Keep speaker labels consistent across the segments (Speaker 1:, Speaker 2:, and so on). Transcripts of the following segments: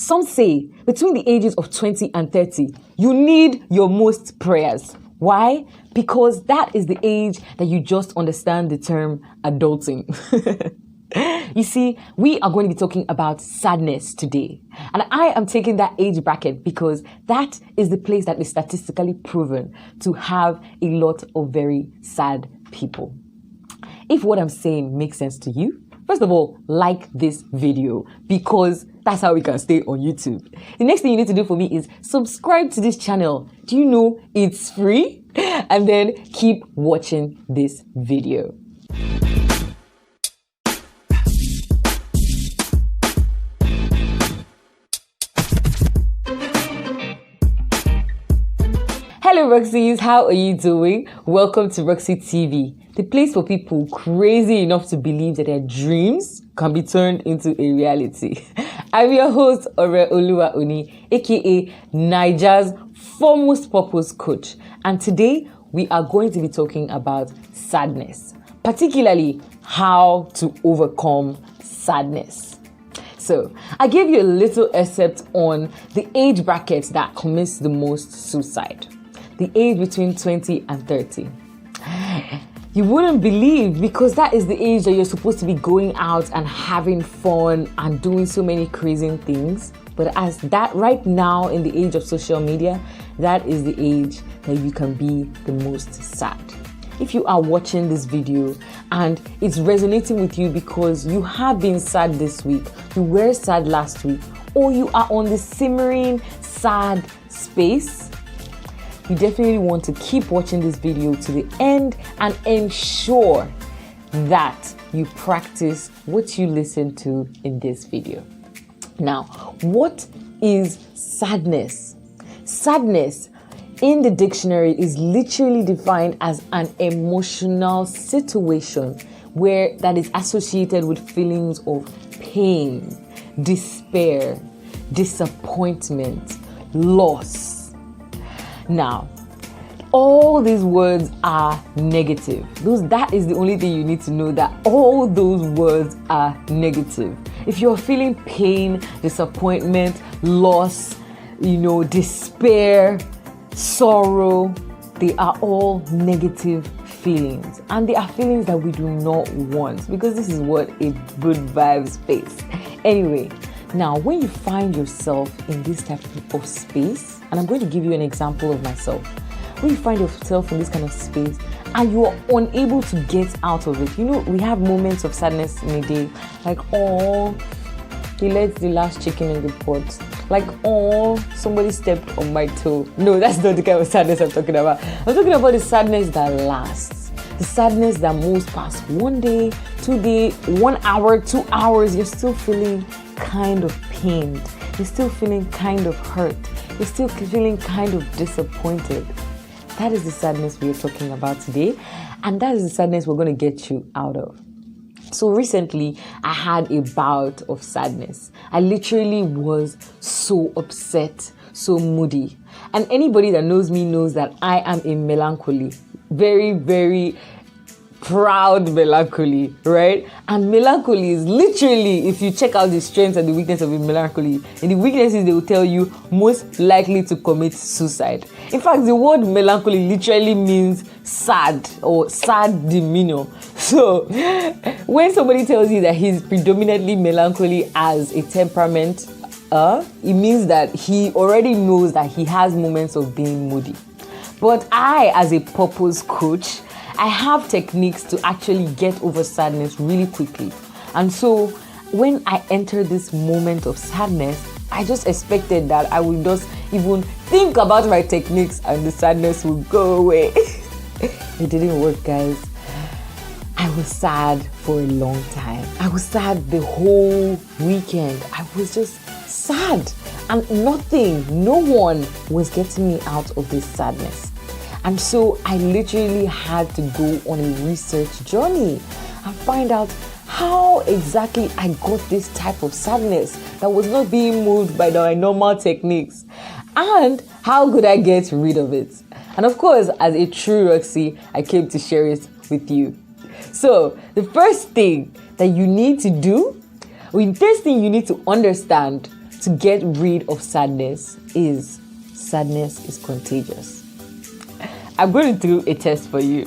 Speaker 1: Some say between the ages of 20 and 30, you need your most prayers. Why? Because that is the age that you just understand the term adulting. You see, we are going to be talking about sadness today. And I am taking that age bracket because that is the place that is statistically proven to have a lot of very sad people. If what I'm saying makes sense to you, first of all, like this video because that's how we can stay on YouTube. The next thing you need to do for me is subscribe to this channel. Do you know it's free? And then keep watching this video. Hello Roxys, how are you doing? Welcome to Roxy TV, the place for people crazy enough to believe that their dreams can be turned into a reality. I'm your host, Ore Oluwaoni, aka Niger's foremost purpose coach. And today we are going to be talking about sadness, particularly how to overcome sadness. So I gave you a little excerpt on the age brackets that commits the most suicide. The age between 20 and 30. You wouldn't believe because that is the age that you're supposed to be going out and having fun and doing so many crazy things. But as that right now in the age of social media, that is the age that you can be the most sad. If you are watching this video and it's resonating with you because you have been sad this week, you were sad last week, or you are on the simmering sad space, you definitely want to keep watching this video to the end and ensure that you practice what you listen to in this video. Now, what is sadness? Sadness in the dictionary is literally defined as an emotional situation where that is associated with feelings of pain, despair, disappointment, loss. Now, all these words are negative. That is the only thing you need to know, that all those words are negative. If you're feeling pain, disappointment, loss, despair, sorrow, they are all negative feelings. And they are feelings that we do not want because this is what a good vibes face. Anyway, now when you find yourself in this type of space, and I'm going to give you an example of myself. When you find yourself in this kind of space and you are unable to get out of it, we have moments of sadness in a day, like, oh, he let the last chicken in the pot. Like, oh, somebody stepped on my toe. No, that's not the kind of sadness I'm talking about. I'm talking about the sadness that lasts. The sadness that moves past 1 day, 2 days, 1 hour, 2 hours. You're still feeling kind of pained. You're still feeling kind of hurt. You're still feeling kind of disappointed. That is the sadness we are talking about today. And that is the sadness we're going to get you out of. So recently, I had a bout of sadness. I literally was so upset, so moody. And anybody that knows me knows that I am a melancholy. Very, very proud melancholy, right? And melancholy is literally, if you check out the strengths and the weakness of a melancholy, in the weaknesses they will tell you most likely to commit suicide. In fact, the word melancholy literally means sad or sad demeanor. So when somebody tells you that he's predominantly melancholy as a temperament, it means that he already knows that he has moments of being moody. But I, as a purpose coach, I have techniques to actually get over sadness really quickly. And so when I entered this moment of sadness, I just expected that I would just even think about my techniques and the sadness would go away. It didn't work, guys. I was sad for a long time. I was sad the whole weekend. I was just sad. And no one was getting me out of this sadness. And so I literally had to go on a research journey and find out how exactly I got this type of sadness that was not being moved by my normal techniques. And how could I get rid of it? And of course, as a true Roxy, I came to share it with you. So the first thing that you need to do, the first thing you need to understand to get rid of sadness is contagious. I'm going to do a test for you.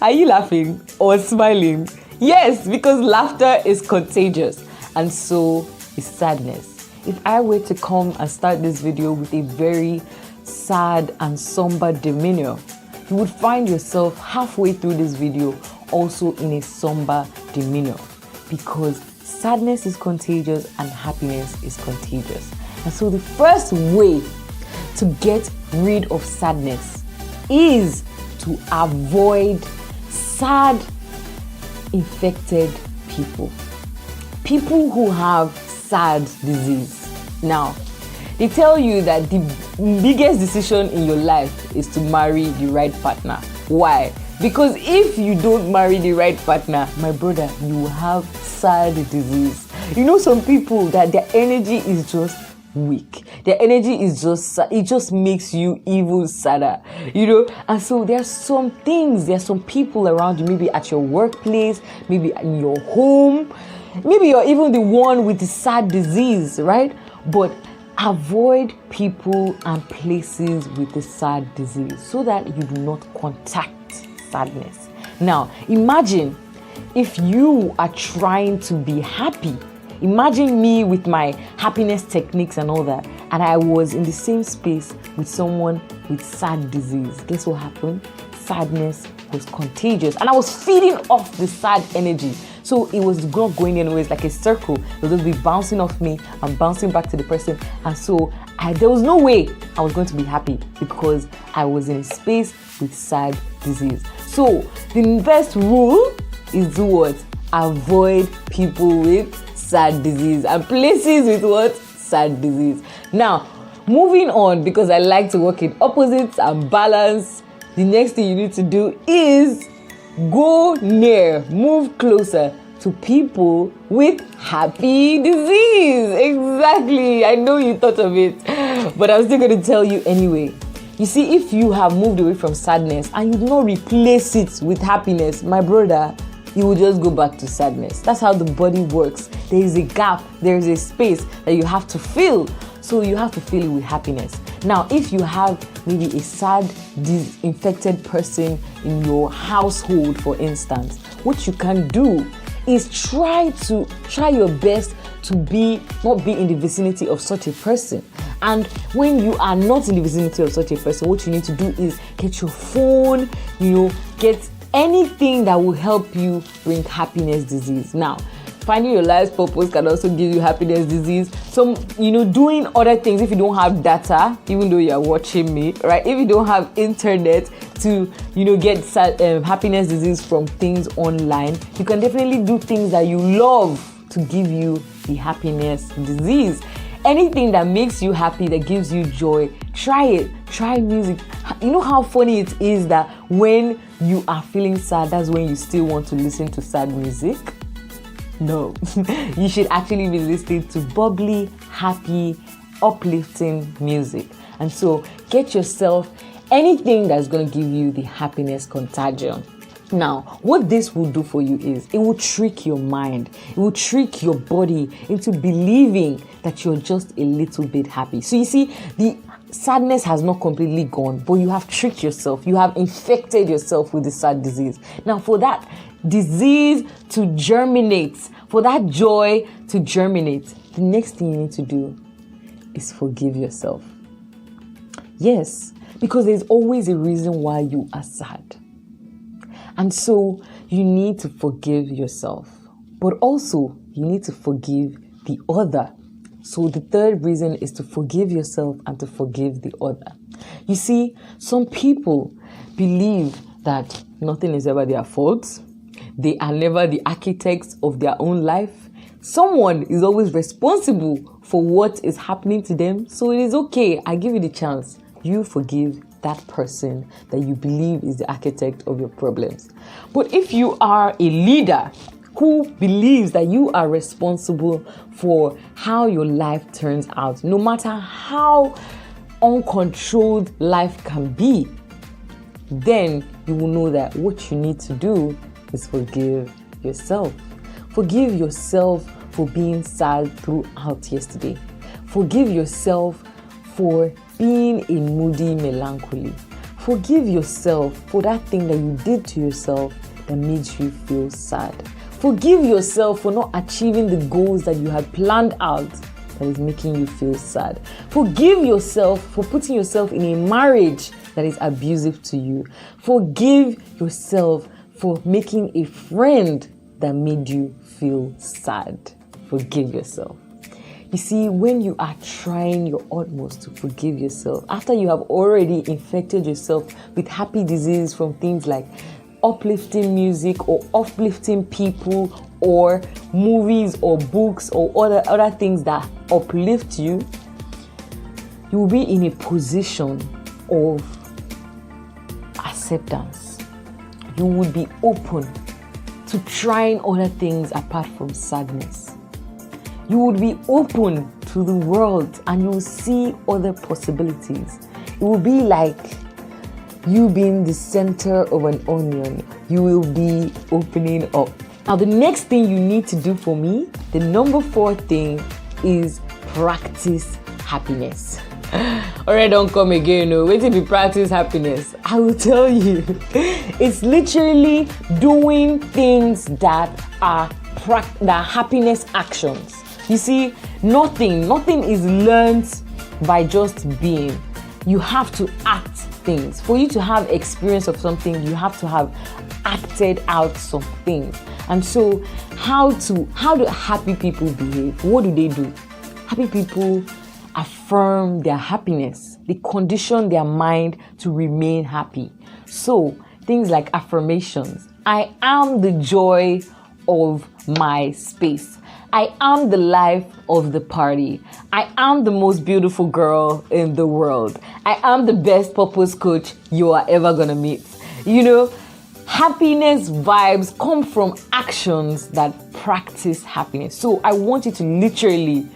Speaker 1: Are you laughing or smiling? Yes, because laughter is contagious, and so is sadness. If I were to come and start this video with a very sad and somber demeanor, you would find yourself halfway through this video also in a somber demeanor, because sadness is contagious and happiness is contagious. And so the first way to get rid of sadness is to avoid sad, infected people. People who have sad disease. Now, they tell you that the biggest decision in your life is to marry the right partner. Why? Because if you don't marry the right partner, my brother, you will have sad disease. You know, some people that their energy is just weak. Their energy is just, it just makes you even sadder, you know. And so there's some people around you, maybe at your workplace, maybe in your home, maybe you're even the one with the sad disease, right? But avoid people and places with the sad disease so that you do not contact sadness. Now, imagine if you are trying to be happy. Imagine me with my happiness techniques and all that, and I was in the same space with someone with sad disease. Guess what happened? Sadness was contagious, and I was feeding off the sad energy. So it was not going anywhere. It's like a circle. It would just be bouncing off me and bouncing back to the person. And so there was no way I was going to be happy because I was in a space with sad disease. So the best rule is do what? Avoid people with sad disease and places with what? Sad disease. Now, moving on, because I like to work in opposites and balance, the next thing you need to do is move closer to people with happy disease. Exactly. I know you thought of it, but I'm still going to tell you anyway. You see, if you have moved away from sadness and you do not replace it with happiness, my brother, you will just go back to sadness. That's how the body works. There is a gap, there is a space that you have to fill. So you have to fill it with happiness. Now, if you have maybe a sad, infected person in your household, for instance, what you can do is try your best to not be in the vicinity of such a person. And when you are not in the vicinity of such a person, what you need to do is get your phone, get anything that will help you bring happiness disease. Now, finding your life's purpose can also give you happiness disease. So, doing other things, if you don't have data, even though you're watching me, right? If you don't have internet to, get happiness disease from things online, you can definitely do things that you love to give you the happiness disease. Anything that makes you happy, that gives you joy, try it. Try music. You know how funny it is that when you are feeling sad, that's when you still want to listen to sad music? No, you should actually be listening to bubbly, happy, uplifting music. And so get yourself anything that's going to give you the happiness contagion. Now, what this will do for you is it will trick your mind. It will trick your body into believing that you're just a little bit happy. So you see, the sadness has not completely gone, but you have tricked yourself. You have infected yourself with the sad disease. Now, for that disease to germinate, for that joy to germinate, the next thing you need to do is forgive yourself. Yes, because there's always a reason why you are sad. And so you need to forgive yourself, but also you need to forgive the other. So the third reason is to forgive yourself and to forgive the other. You see, some people believe that nothing is ever their fault. They are never the architects of their own life. Someone is always responsible for what is happening to them. So it is okay. I give you the chance. You forgive that person that you believe is the architect of your problems. But if you are a leader who believes that you are responsible for how your life turns out, no matter how uncontrolled life can be, then you will know that what you need to do is forgive yourself. Forgive yourself for being sad throughout yesterday. Forgive yourself for being a moody melancholy. Forgive yourself for that thing that you did to yourself that made you feel sad. Forgive yourself for not achieving the goals that you had planned out that is making you feel sad. Forgive yourself for putting yourself in a marriage that is abusive to you. Forgive yourself for making a friend that made you feel sad. Forgive yourself. You see, when you are trying your utmost to forgive yourself, after you have already infected yourself with happy disease from things like uplifting music or uplifting people or movies or books or other things that uplift you, you will be in a position of acceptance. You would be open to trying other things apart from sadness. You would be open to the world and you will see other possibilities. It will be like you being the center of an onion. You will be opening up. Now, the next thing you need to do for me, the number 4 thing, is practice happiness. Alright, don't come again. No, wait till you practice happiness. I will tell you, it's literally doing things that are happiness actions. You see, nothing is learned by just being. You have to act things. For you to have experience of something, you have to have acted out some things. And so, how do happy people behave? What do? Happy people affirm their happiness. They condition their mind to remain happy. So, things like affirmations. I am the joy of my space. I am the life of the party. I am the most beautiful girl in the world. I am the best purpose coach you are ever gonna meet. You know, happiness vibes come from actions that practice happiness. So I want you to literally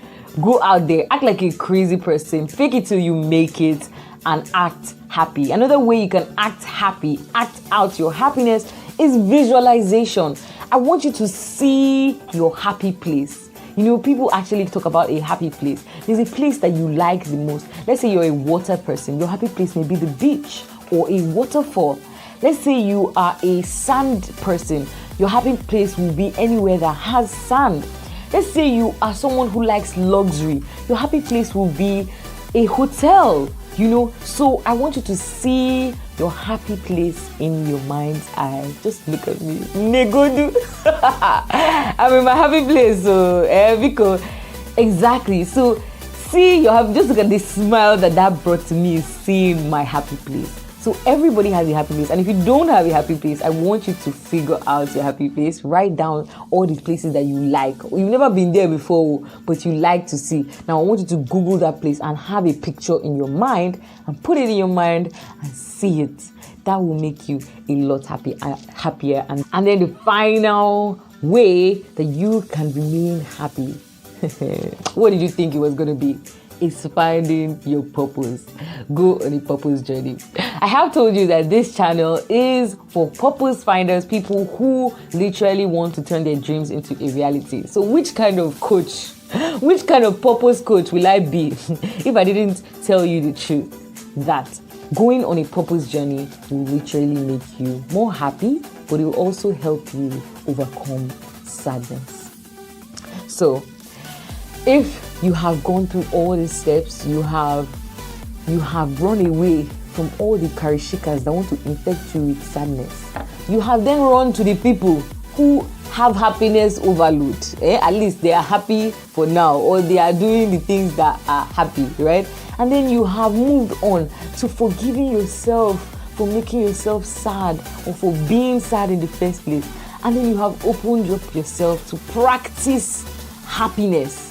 Speaker 1: go out there, act like a crazy person, fake it till you make it, and act happy. Another way you can act happy, act out your happiness, is visualization. I want you to see your happy place. You know, people actually talk about a happy place. There's a place that you like the most. Let's say you're a water person. Your happy place may be the beach or a waterfall. Let's say you are a sand person. Your happy place will be anywhere that has sand. Let's say you are someone who likes luxury. Your happy place will be a hotel. You know, so I want you to see your happy place in your mind's eye. Just look at me. Negodu. I'm in my happy place. So, because exactly. So, see, just look at the smile that brought to me, seeing my happy place. So everybody has a happy place. And if you don't have a happy place, I want you to figure out your happy place. Write down all the places that you like. You've never been there before, but you like to see. Now I want you to Google that place and have a picture in your mind and put it in your mind and see it. That will make you a lot happier. And then the final way that you can remain happy. What did you think it was going to be? Is finding your purpose. Go on a purpose journey. I have told you that this channel is for purpose finders, people who literally want to turn their dreams into a reality. So which kind of coach, which kind of purpose coach will I be if I didn't tell you the truth that going on a purpose journey will literally make you more happy, but it will also help you overcome sadness. So if you have gone through all these steps, you have run away from all the karishikas that want to infect you with sadness. You have then run to the people who have happiness overload. At least they are happy for now, or they are doing the things that are happy, right? And then you have moved on to forgiving yourself for making yourself sad or for being sad in the first place. And then you have opened up yourself to practice happiness.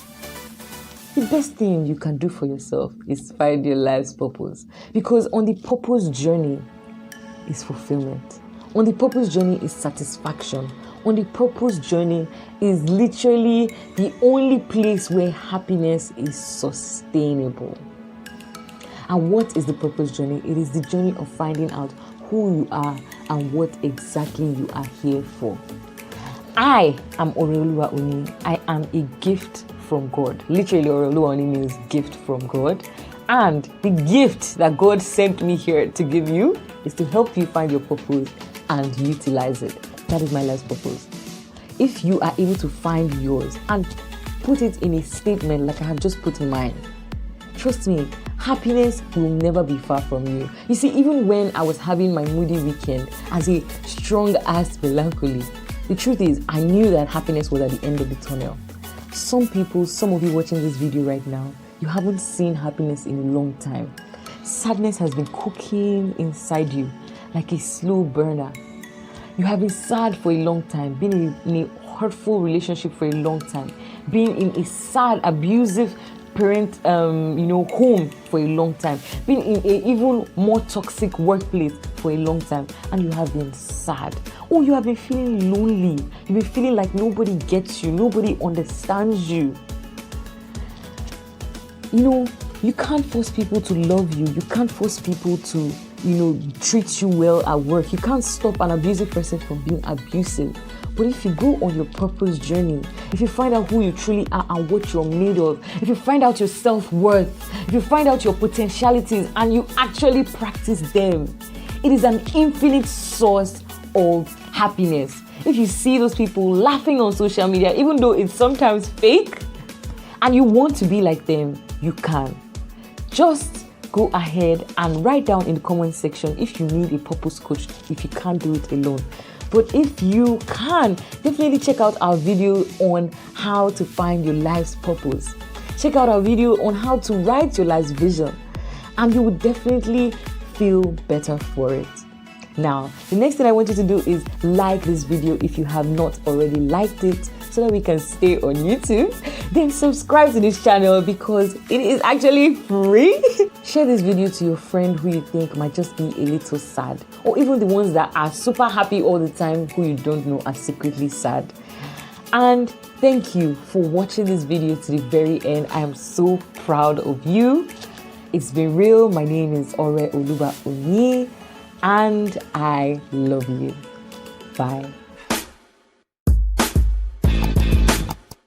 Speaker 1: The best thing you can do for yourself is find your life's purpose. Because on the purpose journey is fulfillment. On the purpose journey is satisfaction. On the purpose journey is literally the only place where happiness is sustainable. And what is the purpose journey? It is the journey of finding out who you are and what exactly you are here for. I am Oreoluwa Oni. I am a gift from God. Literally, Oreoluwa Oni means gift from God. And the gift that God sent me here to give you is to help you find your purpose and utilize it. That is my life's purpose. If you are able to find yours and put it in a statement like I have just put in mine, trust me, happiness will never be far from you. You see, even when I was having my moody weekend as a strong-ass melancholy, the truth is I knew that happiness was at the end of the tunnel. Some of you watching this video right now, you haven't seen happiness in a long time. Sadness has been cooking inside you like a slow burner. You have been sad for a long time, been in a hurtful relationship for a long time, been in a sad, abusive parent, home for a long time, been in a even more toxic workplace for a long time, and you have been sad. Oh, you have been feeling lonely. You've been feeling like nobody gets you, nobody understands you. You can't force people to love you. You can't force people to, treat you well at work. You can't stop an abusive person from being abusive. But if you go on your purpose journey, if you find out who you truly are and what you're made of, if you find out your self-worth, if you find out your potentialities and you actually practice them, it is an infinite source of happiness. If you see those people laughing on social media, even though it's sometimes fake, and you want to be like them, you can. Just go ahead and write down in the comment section if you need a purpose coach, if you can't do it alone. But if you can, definitely check out our video on how to find your life's purpose. Check out our video on how to write your life's vision, and you will definitely feel better for it. Now, the next thing I want you to do is like this video if you have not already liked it, so that we can stay on YouTube. Then subscribe to this channel because it is actually free. Share this video to your friend who you think might just be a little sad, or even the ones that are super happy all the time who you don't know are secretly sad. And thank you for watching this video to the very end. I am so proud of you. It's been real. My name is Oreoluwa Oni, and I love you. Bye.